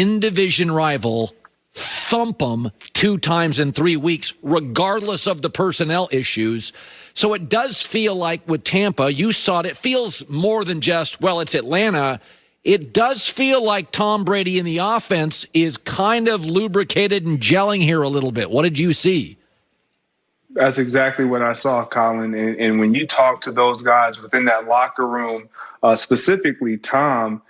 in-division rival thump them 2 times in 3 weeks, regardless of the personnel issues. So it does feel like with Tampa, you saw it feels more than just, well, it's Atlanta. It does feel like Tom Brady in the offense is kind of lubricated and gelling here a little bit. What did you see? That's exactly what I saw, Colin. And when you talk to those guys within that locker room, specifically Tom,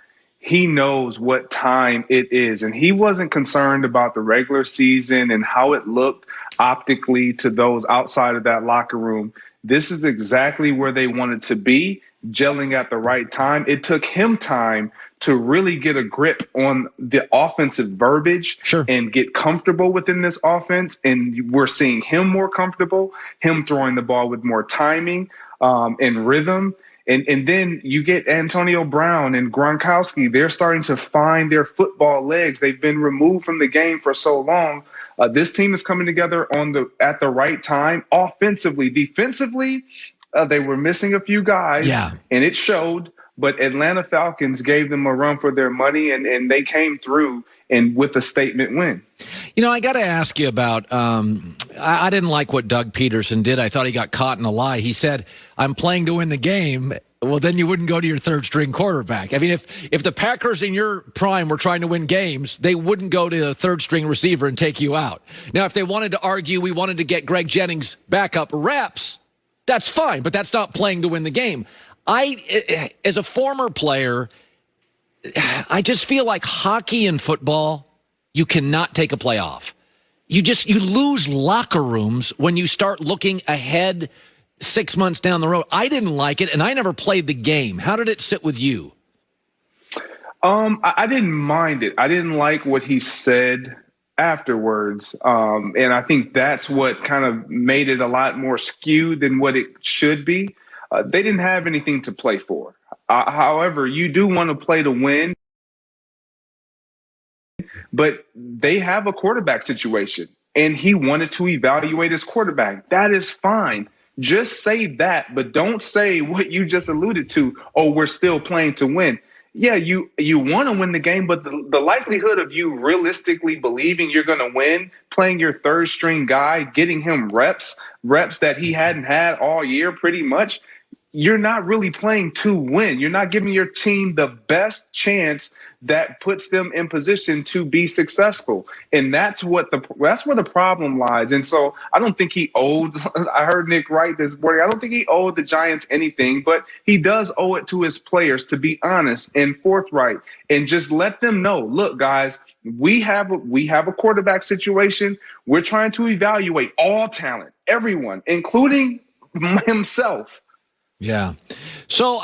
he knows what time it is. And he wasn't concerned about the regular season and how it looked optically to those outside of that locker room. This is exactly where they wanted to be, gelling at the right time. It took him time to really get a grip on the offensive verbiage and get comfortable within this offense. And we're seeing him more comfortable, him throwing the ball with more timing and rhythm. And then you get Antonio Brown and Gronkowski. They're starting to find their football legs. They've been removed from the game for so long. This team is coming together at the right time. Offensively, defensively, they were missing a few guys, and it showed. But Atlanta Falcons gave them a run for their money, and they came through and with a statement win. You know, I got to ask you about I didn't like what Doug Peterson did. I thought he got caught in a lie. He said, I'm playing to win the game. Well, then you wouldn't go to your third-string quarterback. I mean, if the Packers in your prime were trying to win games, they wouldn't go to a third-string receiver and take you out. Now, if they wanted to argue we wanted to get Greg Jennings backup reps, that's fine, but that's not playing to win the game. As a former player, I just feel like hockey and football, you cannot take a play off. You lose locker rooms when you start looking ahead 6 months down the road. I didn't like it, and I never played the game. How did it sit with you? I didn't mind it. I didn't like what he said afterwards. And I think that's what kind of made it a lot more skewed than what it should be. They didn't have anything to play for. However, you do want to play to win, but they have a quarterback situation, and he wanted to evaluate his quarterback. That is fine. Just say that, but don't say what you just alluded to. Oh, we're still playing to win. Yeah, you want to win the game, but the likelihood of you realistically believing you're going to win, playing your third string guy, getting him reps that he hadn't had all year pretty much, you're not really playing to win. You're not giving your team the best chance that puts them in position to be successful. And that's where the problem lies. And so I don't think he owed, I heard Nick write this morning, I don't think he owed the Giants anything, but he does owe it to his players to be honest and forthright and just let them know, look, guys, we have a quarterback situation. We're trying to evaluate all talent, everyone, including himself. Yeah. So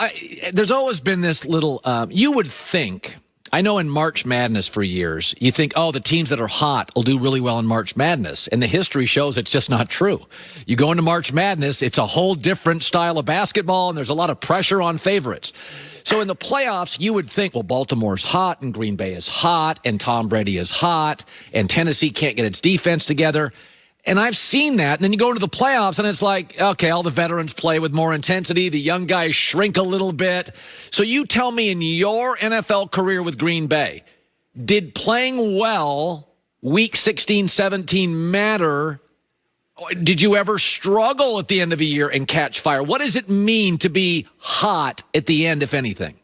there's always been this little, you would think, I know in March Madness for years, you think, oh, the teams that are hot will do really well in March Madness. And the history shows it's just not true. You go into March Madness, it's a whole different style of basketball, and there's a lot of pressure on favorites. So in the playoffs, you would think, well, Baltimore's hot, and Green Bay is hot, and Tom Brady is hot, and Tennessee can't get its defense together. And I've seen that. And then you go into the playoffs, and it's like, okay, all the veterans play with more intensity. The young guys shrink a little bit. So you tell me, in your NFL career with Green Bay, did playing well week 16, 17 matter? Did you ever struggle at the end of a year and catch fire? What does it mean to be hot at the end, if anything?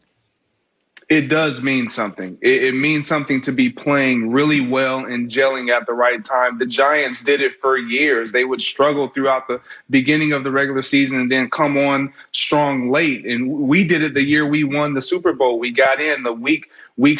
It does mean something. It means something to be playing really well and gelling at the right time. The Giants did it for years. They would struggle throughout the beginning of the regular season and then come on strong late. And we did it the year we won the Super Bowl. We got in the week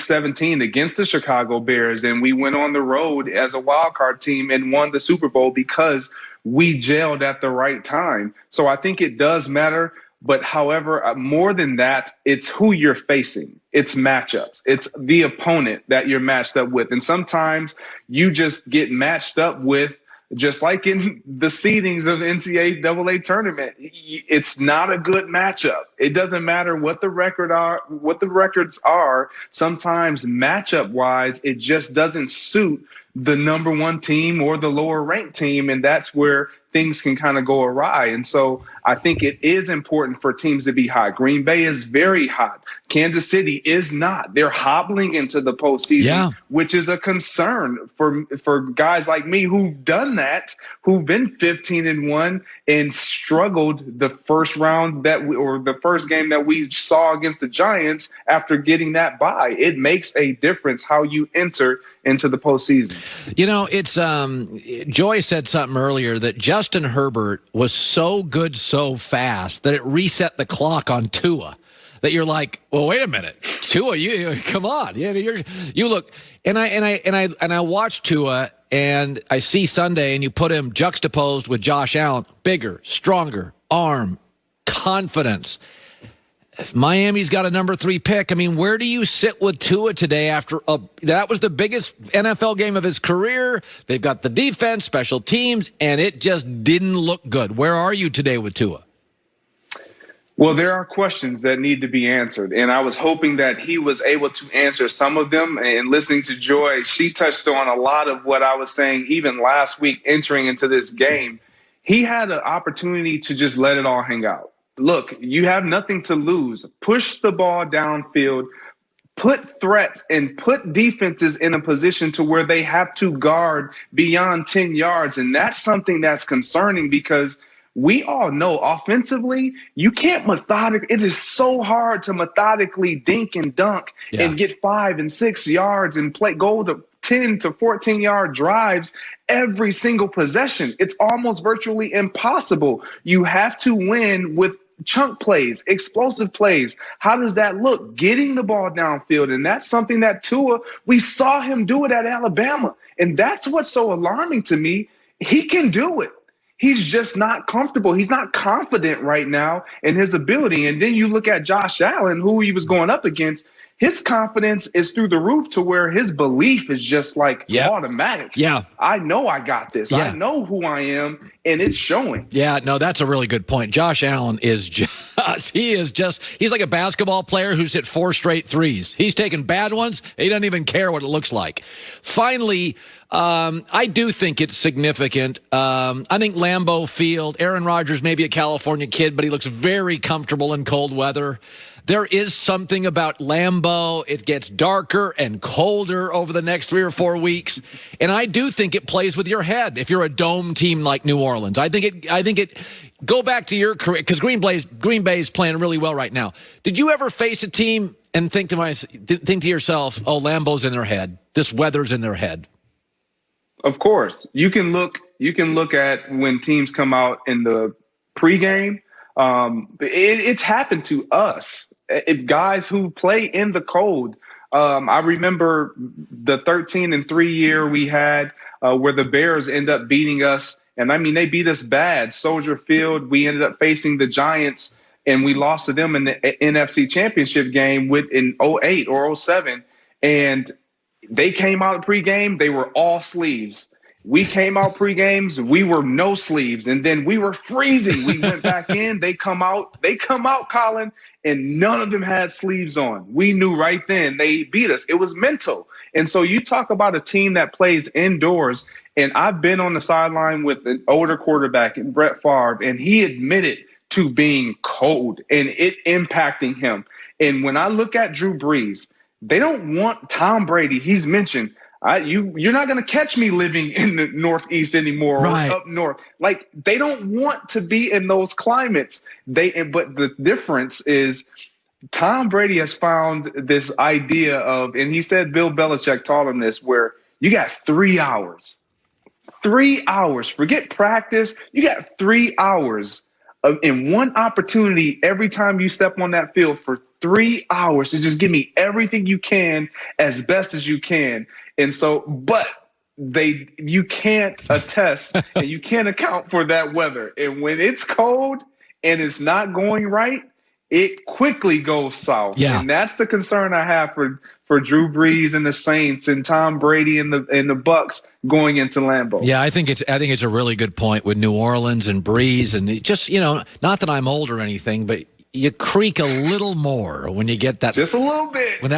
17 against the Chicago Bears, and we went on the road as a wild card team and won the Super Bowl because we gelled at the right time. So I think it does matter. But however, more than that, it's who you're facing. It's matchups. It's the opponent that you're matched up with. And sometimes you just get matched up with, just like in the seedings of the NCAA tournament, it's not a good matchup. It doesn't matter what the records are. Sometimes matchup wise, it just doesn't suit the number one team or the lower ranked team. And that's where things can kind of go awry. And so I think it is important for teams to be hot. Green Bay is very hot. Kansas City is not. They're hobbling into the postseason, which is a concern for guys like me who've done that, who've been 15-1 and struggled the first round or the first game that we saw against the Giants after getting that bye. It makes a difference how you enter into the postseason. You know, it's Joy said something earlier that Justin Herbert was so good so fast that it reset the clock on Tua. That you're like, well, wait a minute, Tua, you come on, you look, and I watch Tua, and I see Sunday, and you put him juxtaposed with Josh Allen, bigger, stronger, arm, confidence. Miami's got a number 3 pick. I mean, where do you sit with Tua today after that was the biggest NFL game of his career? They've got the defense, special teams, and it just didn't look good. Where are you today with Tua? Well, there are questions that need to be answered, and I was hoping that he was able to answer some of them. And listening to Joy, she touched on a lot of what I was saying even last week entering into this game. He had an opportunity to just let it all hang out. Look, you have nothing to lose. Push the ball downfield, put threats and put defenses in a position to where they have to guard beyond 10 yards. And that's something that's concerning because we all know offensively, you can't it is so hard to methodically dink and dunk and get 5 and 6 yards and go to 10 to 14 yard drives every single possession. It's almost virtually impossible. You have to win with chunk plays, explosive plays. How does that look? Getting the ball downfield. And that's something that Tua, we saw him do it at Alabama. And that's what's so alarming to me. He can do it. He's just not comfortable. He's not confident right now in his ability. And then you look at Josh Allen, who he was going up against. His confidence is through the roof to where his belief is just like automatic. Yeah. I know I got this. Yeah. I know who I am, and it's showing. Yeah, no, that's a really good point. Josh Allen is he's like a basketball player who's hit 4 straight threes. He's taking bad ones. He doesn't even care what it looks like. Finally, I do think it's significant. I think Lambeau Field, Aaron Rodgers may be a California kid, but he looks very comfortable in cold weather. There is something about Lambeau. It gets darker and colder over the next 3 or 4 weeks. And I do think it plays with your head if you're a dome team like New Orleans. I think it go back to your career because Green Bay is playing really well right now. Did you ever face a team and think to yourself, oh, Lambeau's in their head. This weather's in their head? Of course. You can look at when teams come out in the pregame. It's happened to us. If guys who play in the cold, I remember the 13-3 year we had where the Bears end up beating us. And I mean, they beat us bad. Soldier Field, we ended up facing the Giants and we lost to them in the NFC Championship game in 08 or 07. And they came out pregame, they were all sleeves. We came out pre-games, we were no sleeves, and then we were freezing. We went back in, they come out, Colin, and none of them had sleeves on. We knew right then they beat us. It was mental. And so you talk about a team that plays indoors, and I've been on the sideline with an older quarterback, Brett Favre, and he admitted to being cold and it impacting him. And when I look at Drew Brees, they don't want Tom Brady. He's mentioned, you're not going to catch me living in the Northeast anymore or up north. Like, they don't want to be in those climates. But the difference is Tom Brady has found this idea of, and he said Bill Belichick taught him this, where you got 3 hours. 3 hours. Forget practice. You got 3 hours in one opportunity every time you step on that field for 3 hours to just give me everything you can as best as you can. And so, but you can't attest and you can't account for that weather. And when it's cold and it's not going right, it quickly goes south. Yeah. And that's the concern I have for Drew Brees and the Saints and Tom Brady and the Bucks going into Lambeau. Yeah, I think it's a really good point with New Orleans and Brees, and it just, not that I'm old or anything, but you creak a little more when you get that. Just a little bit.